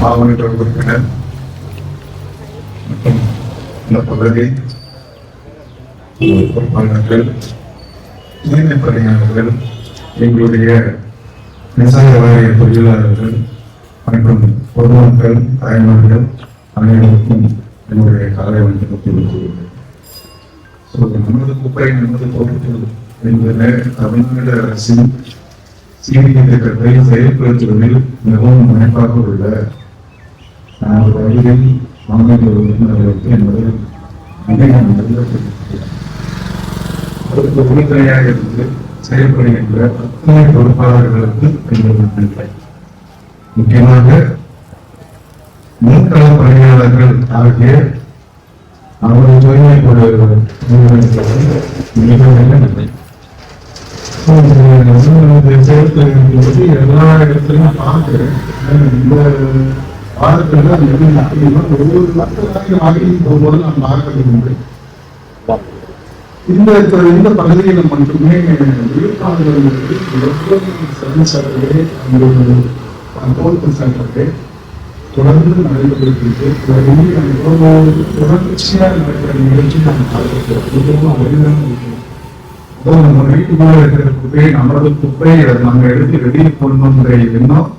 மாவட்ட உறுப்பினர் மற்றும் இந்த பகுதி பொறுப்பாளர்கள், தூய்மை பணியாளர்கள், எங்களுடைய விவசாய வாரிய தொழிலாளர்கள் மற்றும் பொதுமக்கள், தாய்மார்கள் அனைவருக்கும் என்னுடைய காலை வணக்கத்தை தெரிவித்துள்ளது. நமது குப்பை நமது பொருட்கள் என்பது தமிழ்நாடு அரசின் சீரிய திட்டத்தை செயல்படுத்துவதில் மிகவும் முனைப்பாக உள்ள நமது பகுதியில் மாநில உறுப்பினர்களுக்கு என்பது அதற்கு உறுதுணையாக இருந்து செயல்படுகின்ற அத்தனை பொறுப்பாளர்களுக்கு எங்களது நன்றி. முக்கியமாக முன்கள பணியாளர்கள் ஆகிய அவர்கள் தூய்மை எல்லா இடத்துலையும் பார்க்கிறேன். இந்த வாரத்தில் ஒவ்வொரு நாட்களாக ஆகியும் போகும்போது நான் பார்க்கறது உண்டு. இந்த பகுதியில் மட்டுமே விழுப்புரங்களுக்கு எவ்வளவு சர்வீஸாகவே அந்த தொடர்ந்து நடைபெறுகிறது. தொடர்ச்சியாக நடக்கிற நிகழ்ச்சி நம்ம பார்க்கிறோம். நம்ம வீட்டுக்குள்ள இருக்கிற குப்பை நமது குப்பை, அதை நம்ம எடுத்து வெளியே போடணுங்கிற எண்ணம்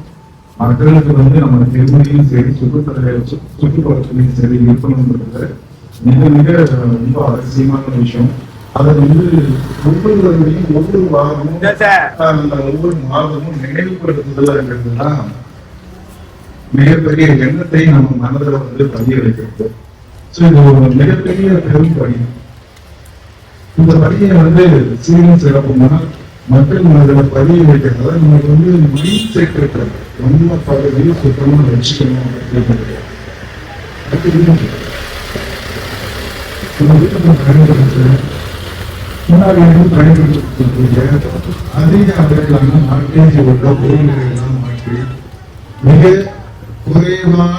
மக்களுக்கு நம்ம திருமணியும் சரி சுற்றுப்புறத்திலையும் சரி இருக்கணும்ன்றது மிக மிக ரொம்ப அவசியமான விஷயம். அதை ஒவ்வொருவரையும் ஒவ்வொரு வாரமும் ஒவ்வொரு மாதமும் நினைவுபடுத்துதல்ன்றதுதான் மிகப்பெரிய எண்ணத்தை நம்ம மனதில் பதிய வைக்கிறது. இது ஒரு மிகப்பெரிய பெரும் பணி. இந்த பணியை சீரும் சிறப்புமா மக்கள் மனதில் பதிய வைக்கிறதால நமக்கு மைண்ட் செட் இருக்கிறது. நம்ம பகுதியை சுத்தமா வச்சுக்கணும் அப்படிங்கிறது. முன்னாடி பயன்படுத்த அதிக அளவிலான மாற்றேஜ் உள்ள பொருள்களை எல்லாம் மாற்றி மிக குறைவான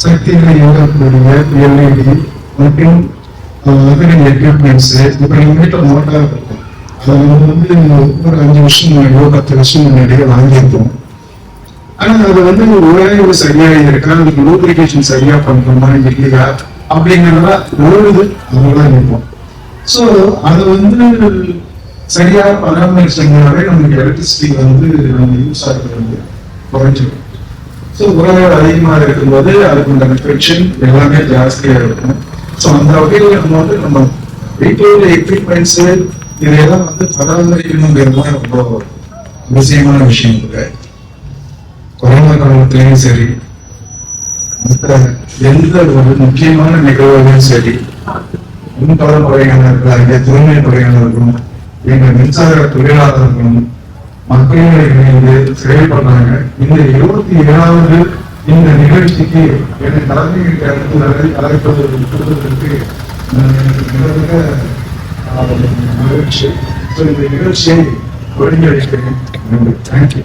சக்திகளை இயக்கக்கூடிய எல்இடி மற்றும் அதனை எக்யூப்மெண்ட்ஸ் இப்ப நம்ம வீட்டில் மோட்டார் இருக்கும். அதை ஒரு 5 வருஷம் முன்னாடியோ 10 வருஷம் முன்னாடியோ வாங்கியிருக்கோம். ஆனா அது உழைவு சரியா இருக்கா, அதுக்கு லூப்ரிகேஷன் சரியா பண்றோமா இல்லையா அப்படிங்கிறதா ஓடுது, அதெல்லாம் இருக்கும். ஸோ அதை சரியா பராமரிச்சதுனாலே நமக்கு எலக்ட்ரிசிட்டி நம்ம யூஸ் ஆகிறது குறைஞ்சிடும். ஸோ உறவுகள் அதிகமாக இருக்கும்போது அதுக்கு ரிஃப்ளெக்ஷன் எல்லாமே ஜாஸ்தியா இருக்கும். ஸோ அந்த வகையில் நம்ம வீட்டோட எக்யூப்மெண்ட்ஸ் இதையெல்லாம் பராமரிக்கணுங்கிறதுலாம் ரொம்ப அவசியமான விஷயம் இல்லை. கொரோனா காலத்திலையும் சரி, மற்ற எந்த ஒரு முக்கியமான நிகழ்வுகளும் சரி, முன்கள படையினர்களாகிய தூய்மை படையினர்களும் எங்கள் மின்சார தொழிலாளர்களும் மக்களோட இணைந்து செயல்படுறாங்க. இந்த 27வது இந்த நிகழ்ச்சிக்கு என்னை தலைமையிட்ட அழைப்பதற்கு மகிழ்ச்சி. இந்த நிகழ்ச்சியை ஒருங்கிணைக்கிறேன். தேங்க்யூ.